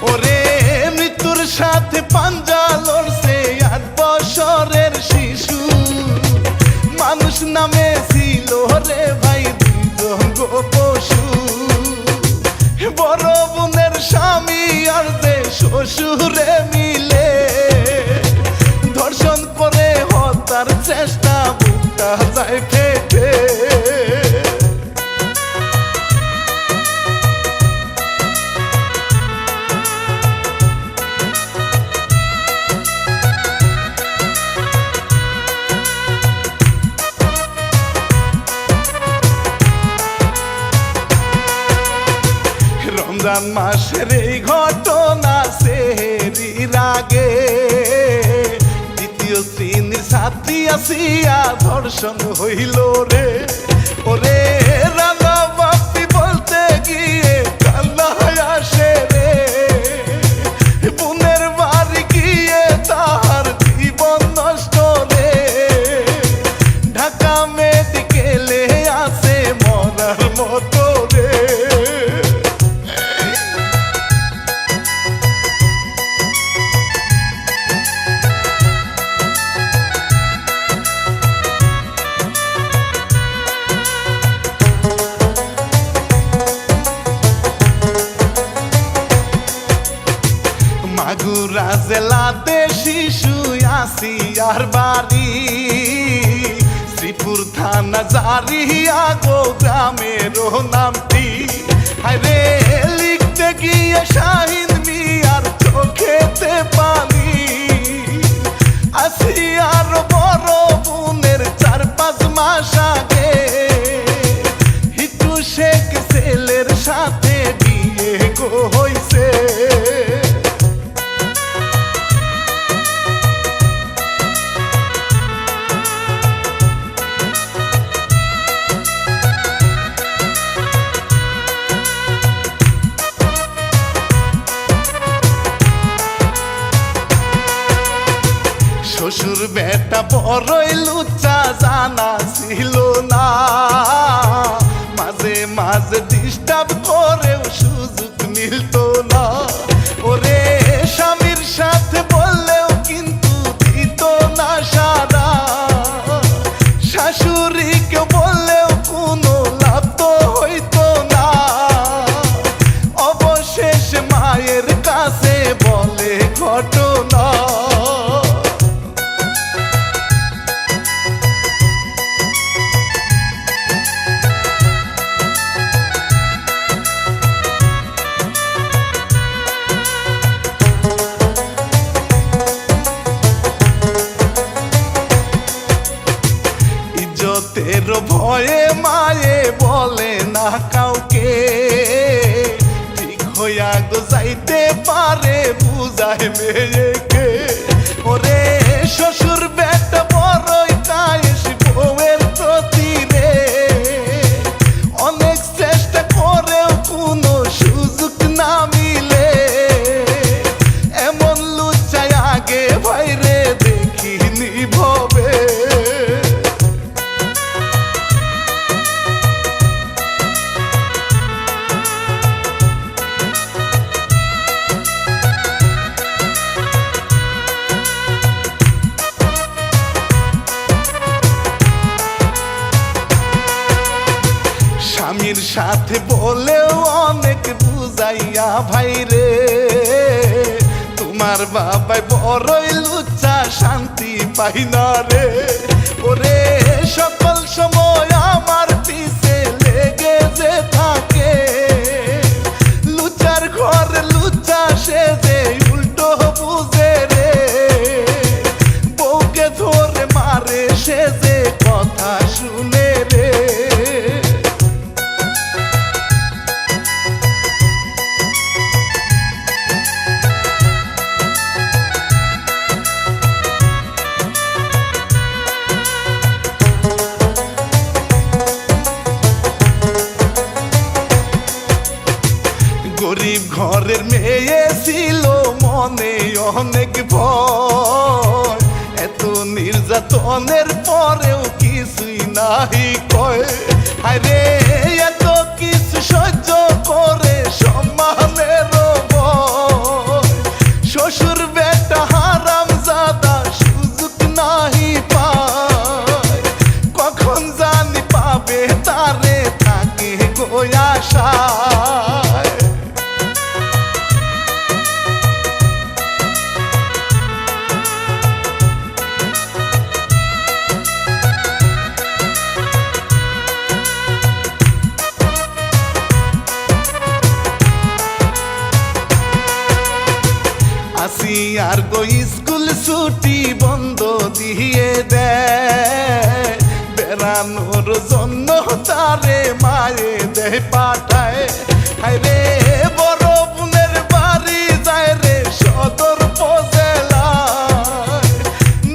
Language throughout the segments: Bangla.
ওরে মৃত্যুর সাথে পাঞ্জা লড়ছে 8 বছরের শিশু, মানুষ নামে ছিল রে ভাই দুর্গ পশু। বড় বোনের স্বামী আর যে শ্বশুরে মিলে ধর্ষণ করে হত্যার চেষ্টা, বুকটা যায় ফেটে। রমজান মাসের এই ঘটনা সেহরির আগে দ্বিতীয় শ্রেণীর ছাত্রী আসিয়া ধর্ষণ হইল রে। ওরে রান্না বাপি বলতে গিয়ে কান্না আসে রে, বোনের বাড়ি গিয়ে তাহার জীবন নষ্ট রে। ঢাকা মেডিকেলে আছে মরার মতো রে। মাগুরা জেলাতে শিশু আসিয়ার বাড়ি, শ্রীপুর থানা জারিয়া গো গ্রামের নামটি। আরে লিখতে গিয়ে শাহিন মিয়ার চোখেতে পানি, আসিয়ার বড় বোনের 4-5 মাস আগে হিটু শেখ ছেলের সাথে বিয়ে গো হইছে। শ্বশুর বেটা বড়ই লুচ্চা, জানা ছিল না, মাঝে মাঝে ডিস্টার্ব করেও সুযোগ মিলত না। ওরে স্বামীর সাথে বললেও কিন্তু দিত না সারা, শাশুড়িকে বললেও কোনো লাভ তো হইত না। অবশেষে মায়ের কাছে বলে ঘটনা। ইজ্জতের ভয়ে মায়ে বলে না কাউকে, ঠিক হইয়া গো যাইতে পারে বুঝায় মেয়েকে। ওরে শ্বশুর বেটা বড়ই কায়েস বউয়ের প্রতি রে, অনেক চেষ্টা করেও কোনো সুযোগ না মিলে। এমন লুচ্চায় আগে ভাইরে দেখিনি ভবে। স্বামীর সাথে বলেও অনেক বুঝাইয়া ভাইরে, তোমার বাবাই বড়ই লুচ্চা, শান্তি পাই না রে। ওরে সকল সময় আমার পিছে লেগে যে থাকে, লুচ্চার ঘরে লুচ্চা সে যে উল্টো বুঝে রে। বউকে ধরে মারে সে যে কথা শুনে রে। গরিব ঘরের মেয়ে ছিল মনে অনেক ভয়, এত নির্যাতনের পরেও কিছুই নাহি কয়। আরে এত কিছু সহ্য করে সম্মানের ভয়, শ্বশুর বেটা হারাম জাদা সুযোগ নাহি পায়, কখন জানি পাবে তারে থাকে আশায়। আসি আর গো স্কুল ছুটি বন্ধ দিয়ে দেয়, বেড়ানোর জন্য তারে মায়ে দেয় পাঠায়। হায়রে বড় বোনের বাড়ি যায় রে সদর উপজেলায়,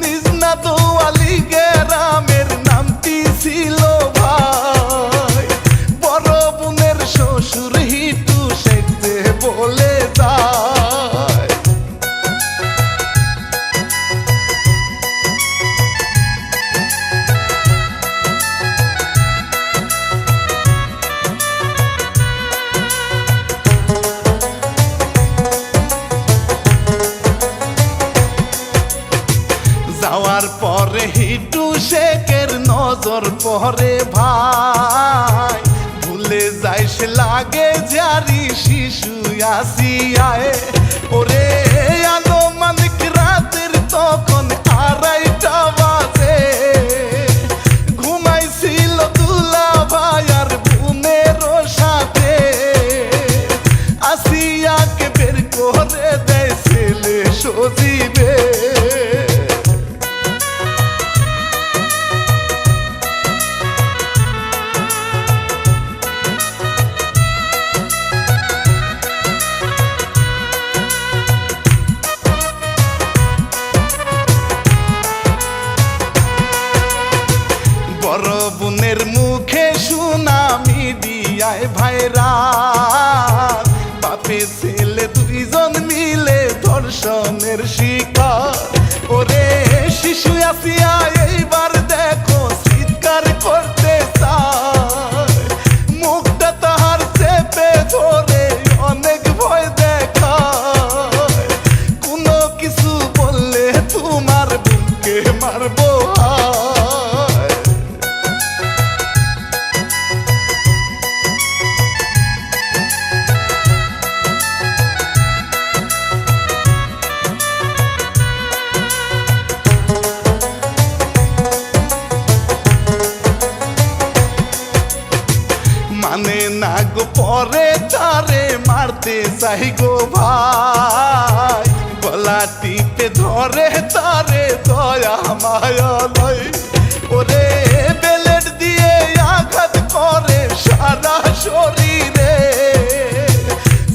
নিজ না দোয়ালি গ্রামের নামটি ছিল ভাই, বড় বোনের শ্বশুর হিটু সেজে বলে যায়। যাওয়ার পরে হিটু শেখের নজর পরে ভাই, ভুলে যায় সে লাগে যারি শিশু আসিয়ায়। ওরে আনুমানিক রাতের তখন 2:30 বাজে, ঘুমাইছিল দুলা ভাই আর বোনের সাথে, আসিয়াকে বের করে দেয় ছেলে সজীবে। বড় বোনের মুখে শোনা মিডিয়ায় ভাইরাল, বাপে ছেলে দুইজন মিলে ধর্ষণের শিকার। ওরে শিশু আসিয়া এইবার দেখো চিৎকার করতে চায়, মুখটা তাহার চেপে ধরে অনেক ভয় দেখায়, কোনো কিছু বললে তোমার বুকে মারবো। মানে না গো পরে তারে মারতে চাই গো ভাই, গলা টিপে ধরে তারে দয়া মায়া লয়। ওরে বেলেট দিয়ে আঘাত করে সারা শরীরে,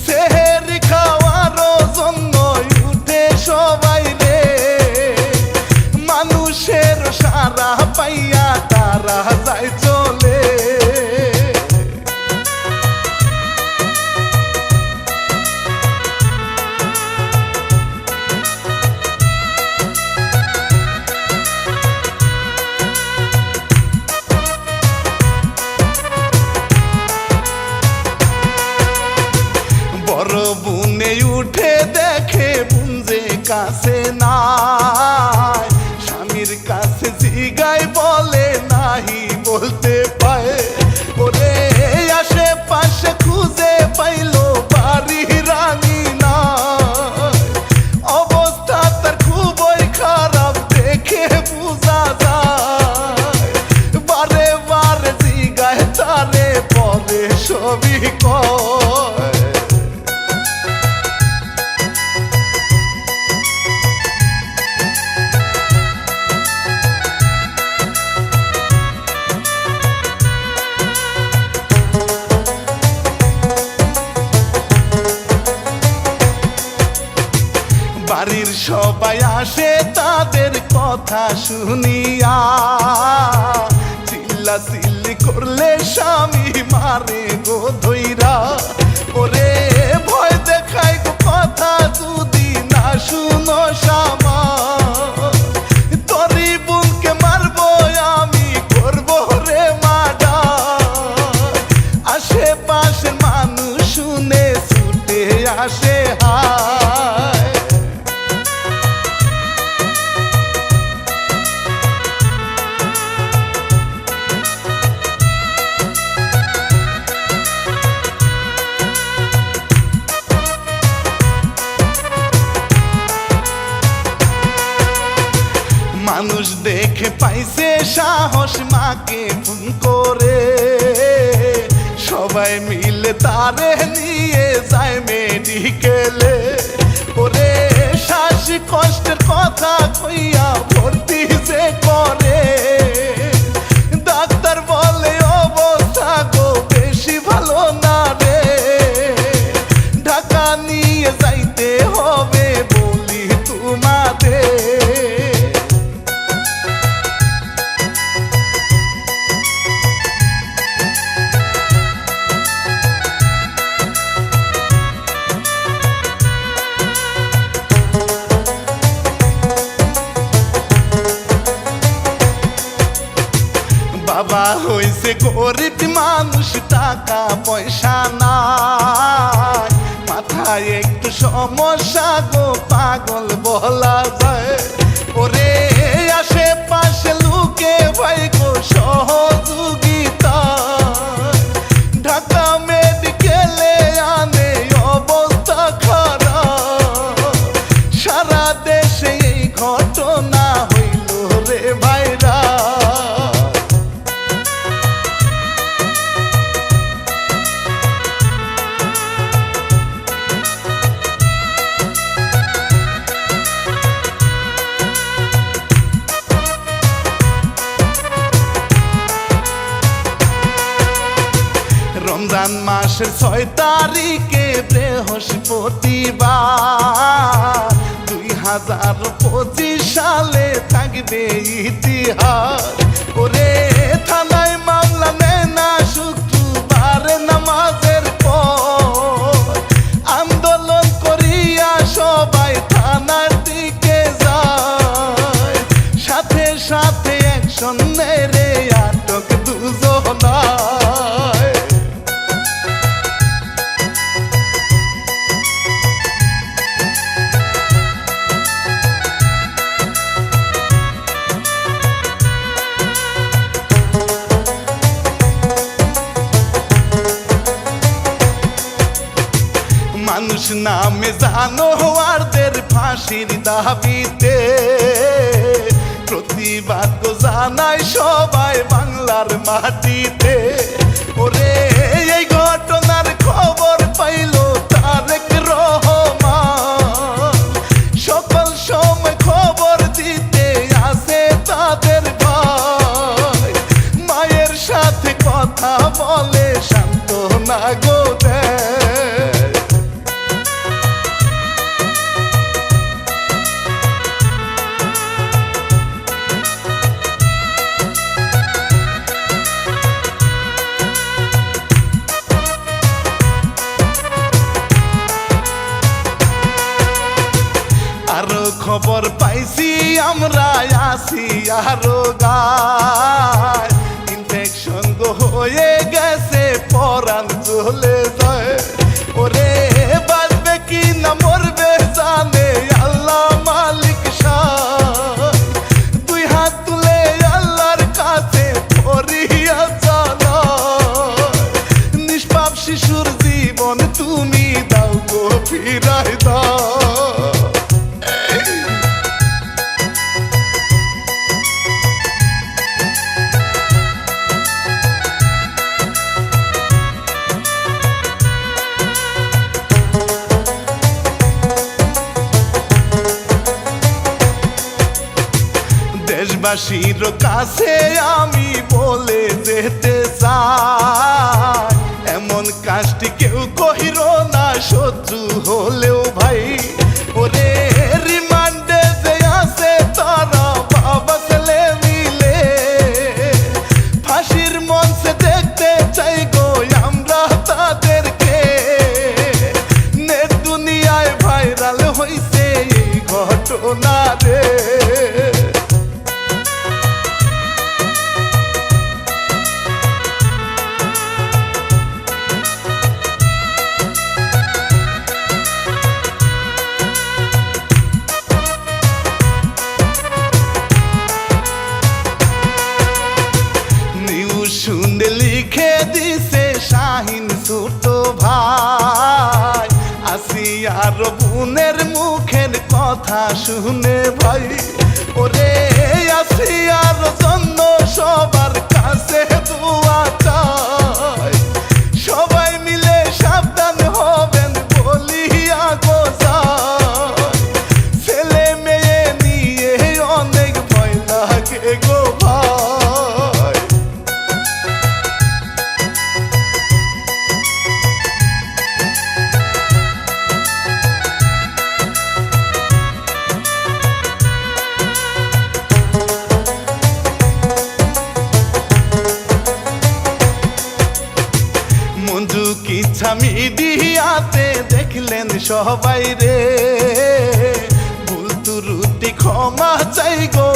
সেহেরি খাওয়ার জন্য উঠে সবাই রে, মানুষের সারা পাইয়া তারা যায় চলে। বড় বুনে উঠে দেখে বুনজে কাছে নাই, স্বামীর কাছে জিগায় বলে নাহি বলতে পায়। ওরে আশেপাশে খুঁজে পাইলো বাড়ি রানী নাই, অবস্থা তার খুবই খারাপ দেখে বুঝা যায়, বারে বারে জিগায় তারে পরে সবই কয়। বাড়ির সবাই আসে তাদের কথা শুনিয়া, চিল্লা চিল্লি করলে স্বামী মারে গো ধইরা। ওরে হাসে হায়। মানুষ দেখে পাইছে সাহস মাকে ফোন করে, সবাই মিলে তারে নিয়ে যায় মেডিকেলে। ওরে শ্বাসকষ্টের কথা কইয়া ভর্তি যে করে, ডাক্তার বলে অবস্থা গো বেশি ভালো না রে, ঢাকা নিয়ে যাইতে হবে বলি তোমাদের। বাবা হইছে গরিব মানুষ, টাকা পয়সা নাই, মাথায় একটু সমস্যা গো পাগল বলা যায়। ওরে আশেপাশে লুকে ভাই গো সহযোগিতা, ঢাকা মেডিকেলে আনে অবস্থা খারাপ। সারা দেশে এই ঘটনা হইল রে ভাইরা। রমজান মাসের 6 তারিখে বৃহস্পতিবার 2025 সালে থাকবে ইতিহাস। ওরে থানায় মামলা নেয় না শুক্রবার নামাজের পর, আন্দোলন করিয়া সবাই থানার দিকে যায়, সাথে সাথে অ্যাকশন নেয় রে, আটক দুজনায়। মানুষ নামে জানোয়ারদের ফাঁসির দাবিতে প্রতিবাদ জানায় সবাই বাংলার মাটিতে। ওরে এই ঘটনার খবর পাইল তারেক রহমান, সকল সময় খবর দিতে আসে তাদের ভাই, মায়ের সাথে কথা বলে সান্ত্বনা গো দেয়। আরো খবর পাইছি আমরা আসি আরো গায়, ইনফেকশন গো হয়ে গেছে পরাণ চলে যায়। ওরে বাঁচবে কি না মরবে জানে আল্লাহ মালিক সায়, 2 হাত তুলে আল্লাহর কাছে ধরিয়া জানায়, নিষ্পাপ শিশুর জীবন তুমি দাও গো ফিরাই দাও। দেশবাসীর কাছে আমি বলে যেতে চাই, এমন কাজটি কেউ কহির না শত্রু হলেও ভাই। ওরে রিমান্ডে যে আছে তারা বাবা ছেলে মিলে, ফাঁসির মঞ্চে দেখতে চাই গো আমরা তাদেরকে। নেট দুনিয়ায় ভাইরাল হইছে এই ঘটনা রে। কথা শুনে ভাই ওরে আসিয়ার জন্য সবার কাছে দোয়া চাই সবাই মিলে সাবধান হবেন বলিয়া গো যাই ছেলে মেয়ে নিয়ে অনেক ভয় লাগে গো ভাই মঞ্জু কি মিডিয়াতে দেখলেন সবাই রে ভুল ত্রুটি ক্ষমা চাই গো